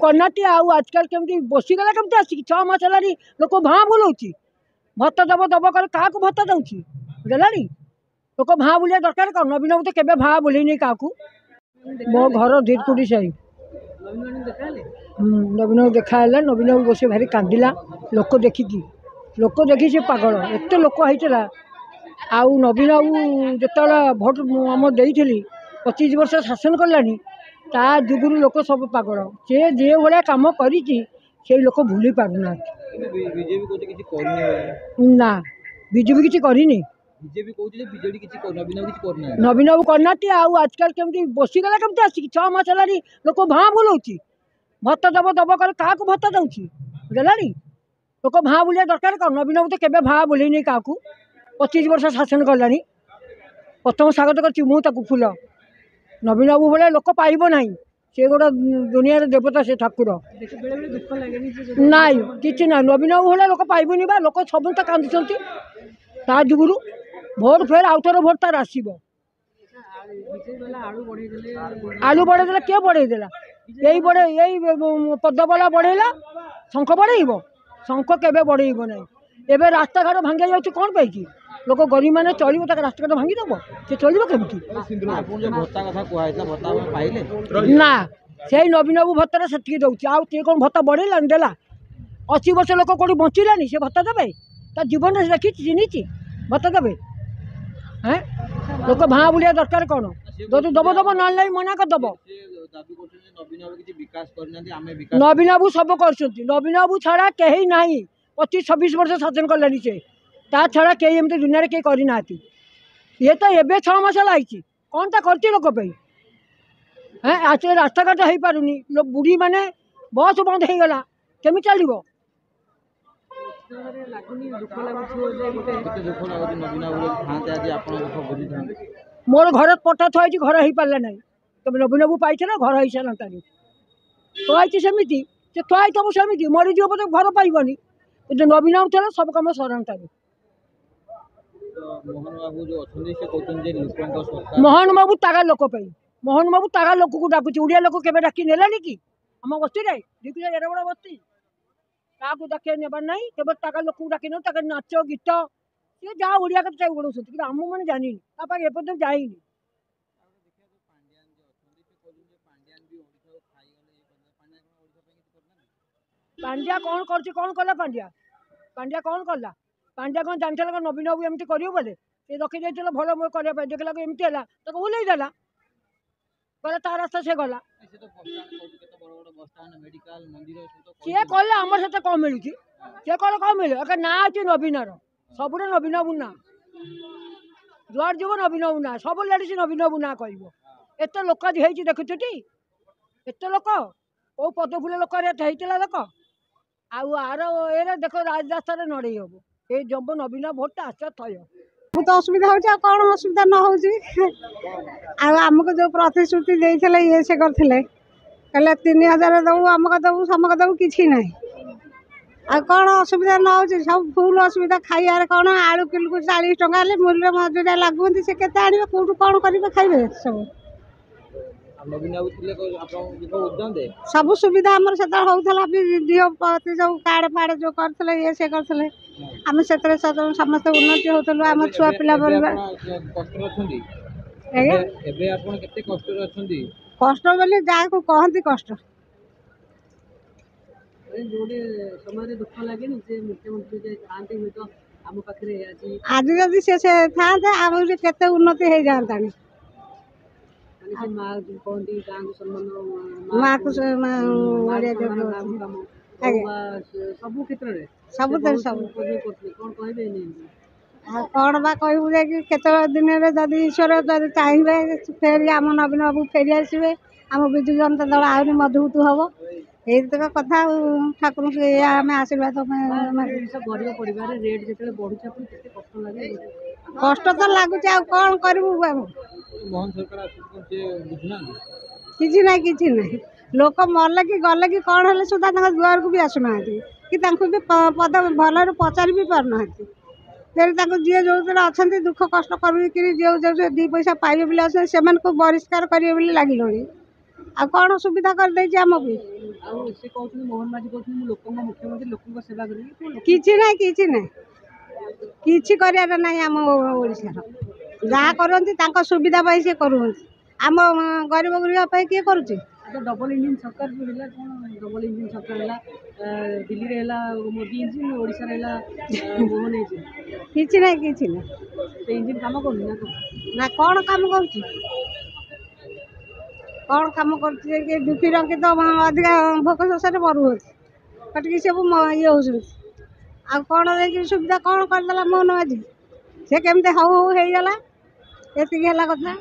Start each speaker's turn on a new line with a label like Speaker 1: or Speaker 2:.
Speaker 1: करनाटी आजकल केमती बसीगला केमती आसिक 6 मास है लोक भाँ बुलाऊँ भत्ता दब दब कर क्या भत्ता दूसरी देलानी लोक भाँ बुलिया दरकार कौन नवीन बाबू तो केवे भाँ बुलेनी क्या मो घर धीरकुटी साही नवीन बाबू देखा नवीन बाबू बस भारी कांदिला लोक देखी से पागल एत लोक होता आउ नवीन बाबू जो भोट आम देली 25 वर्ष शासन कलानी ता जुगुरु लोक सब पागल से जे भाया कम कर लोक भूली पारना ना बीजेपी किसी करनी नवीन बाबू करनाटी आजकल केमती बसीगला केमती आसिक 6 मास है लोक भाँ बुलाऊँ भत्ता दब दब कर क्या भत्ता दूसरी देलानी लोक भाँ बुलिया दरकार कौन नवीन बाबू तो केवे भाँ बुलेनी क्या 25 वर्ष शासन कलानी प्रथम स्वागत कर फूल नवीन बाबू भाया लोक पाइब ना से गोटे दुनिया देवता से ठाकुर नाई कि ना नवीन बाबू भाया लोक पाइबनी बा लोक सब कांदुंट ता जुगुरु भोट फेर आउ थोड़ा भोट तार आसब आलू बढ़े किए बढ़ेदेला यही बढ़े यही पदबला बढ़ेला शंख बढ़ेब शंख केवे बढ़ेब ना एवं रास्ता घाट भांगी जाऊँ कौन पाई लोक गरीब मैंने चलो रास्ता घाट भांगीदेव से चलो केमती ना से नवीन बाबू भत्ता से दूसरी आउ कौन भत्ता बढ़ेला देला 80 वर्ष लोक कौटी बचिलानी से भत्ता देवे जीवन में देखी चिन्ही भत्ता देवे हैं लोक भाँ बुलिया दरकार कौन दब दब ना मना कर दब नवीन बाबू सब कर नवीन बाबू छाड़ा कहीं ना 25-26 वर्ष शासन कलानी से ता छाड़ा कहीं एमती दुनिया कहीं करना ये तो एवं 6 मास आई कौन टा कर लोक हैं आज रास्ता घाट हो पारुनी बुढ़ी माने बस बंद हो गला केमी चलो मोर घर पटा थी घर हो पारा ना तब नवीन बाबू पाई ना घर हो सारा थी सेमती से थी तब सेमती मरीज तो घर पाइबनी जो नवीन बाबू था सब कम सरता मोहन बाबू तागा लोक मोहन बाबू तागा लोक को डाकुची उड़िया लोक के डाकी नेलानी कि आम बस्ती देखिए एड़े बड़ बस्ती क्या डाके नेबार ना केवल तागा लोक को डाक नाच गीत सी जहाँ ओडिया कथा बढ़ाऊँ आम मैंने जानी एपर्तन जाइनी पांड्या कौन कला पांड्या कौन कला पांड्या कौन जानता नवीन बाबू एमती कर से रखी देते भल करने देखला एमती है ओल्लई देला कहला ता रास्ता से गला सी कहले आम सहित कम मिलूँ सी कह कम मिले ना अच्छे नवीन सब नवीन बाबू ना जुआर जीव नवीन बाबू ना सब लेडीज नवीन बाबू ना कह एत लोक देखुटी एत लोक कौ पद फुल लोक होता लोक आर ए देख राजरास्ता नड़े हम ये जब नवीन भोट आस थय बहुत असुविधा हो कौन असुविधा न हो आमको जो प्रतिश्रुति देते ये से करते कहले 3000 दबू अमुक दबू समक दबू कि ना आ कौन असुविधा न हो सब फुल असुविधा खाइबार कौन आलू किलो को 40 टंका मूल्य मजूरिया लगुंट से के कौटू कौन करेंगे खाइबे सब सब सुविधा आमर से होता दिह प्रति जो कार्ड फाड़ जो करते ये से करते आम से समस्त उन्नति होता आम छुआ पिला कष्ट बोली जहाँ को कहती कष्ट आज जदि से था आम केते उन्नति हो जाता कौन बा कहूँ केत दिन जदि ईश्वर जदि चाहिए फेर आम नवीन बाबू फेरी आसवे आम विजु जनता दल आहरी मजबूत हम ये कथा ठाकुर आम आशीर्वाद कष्ट तो लगुच कौन करूँ किसी ना लोक मरले कि गले कि कौन है सुधा दुआर को भी आसुना कि भी पद भल पचारि भी पारना फिर जी जो अच्छा दुख कष्ट कर जो 2 पैसा पाइबे बोली से बहिष्कार करेंगे लगे
Speaker 2: ଆଉ କ'ଣ ସୁବିଧା କରିଦେଇଛି ଆମକୁ।
Speaker 3: ଆଉ ସେ କହୁଛନ୍ତି ମୋହନ ମାଝୀ କହୁଛନ୍ତି ମୁଁ ଲୋକଙ୍କ ମୁଖ୍ୟମନ୍ତ୍ରୀ ଲୋକଙ୍କ ସେବା କରିବି।
Speaker 2: କିଛି ନାହିଁ କିଛି ନାହିଁ କିଛି କରିବାର ନାହିଁ ଆମ ଓଡ଼ିଶାର। ଯାହା କରନ୍ତି ତାଙ୍କ ସୁବିଧା ପାଇଁ ସେ କରୁଛନ୍ତି, ଆମ ଗରିବ ଗରିବ ପାଇଁ କିଏ କରୁଛି।
Speaker 3: ଡବଲ ଇଞ୍ଜିନ ସରକାର ଯୋଉ ହେଲା କ'ଣ ଡବଲ ଇଞ୍ଜିନ ସରକାର ହେଲା, ଦିଲ୍ଲୀରେ ହେଲା ମୋଦି ଇଞ୍ଜିନ, ଓଡ଼ିଶାରେ ହେଲା ମୋହନ ଇଞ୍ଜିନ।
Speaker 2: କିଛି ନାହିଁ କିଛି ନାହିଁ
Speaker 3: ସେ ଇଞ୍ଜିନ କାମ କରୁନି ନା କ'ଣ?
Speaker 2: ନା କ'ଣ କାମ କରୁଛି, କ'ଣ କାମ କରୁଛି ଯେ ଦୁଃଖୀ ରଙ୍କି ତ ଅଧିକା ଭୋକ ଶୋଷରେ ମରୁଅଛି, କଟିକି ସବୁ ଇଏ ହେଉଛନ୍ତି। ଆଉ କ'ଣ ଦେଇକି ସୁବିଧା କ'ଣ କରିଦେଲା ମୋହନ ମାଝୀ, ସେ କେମିତି ହଉ ହଉ ହେଇଗଲା, ଏତିକି ହେଲା କଥା।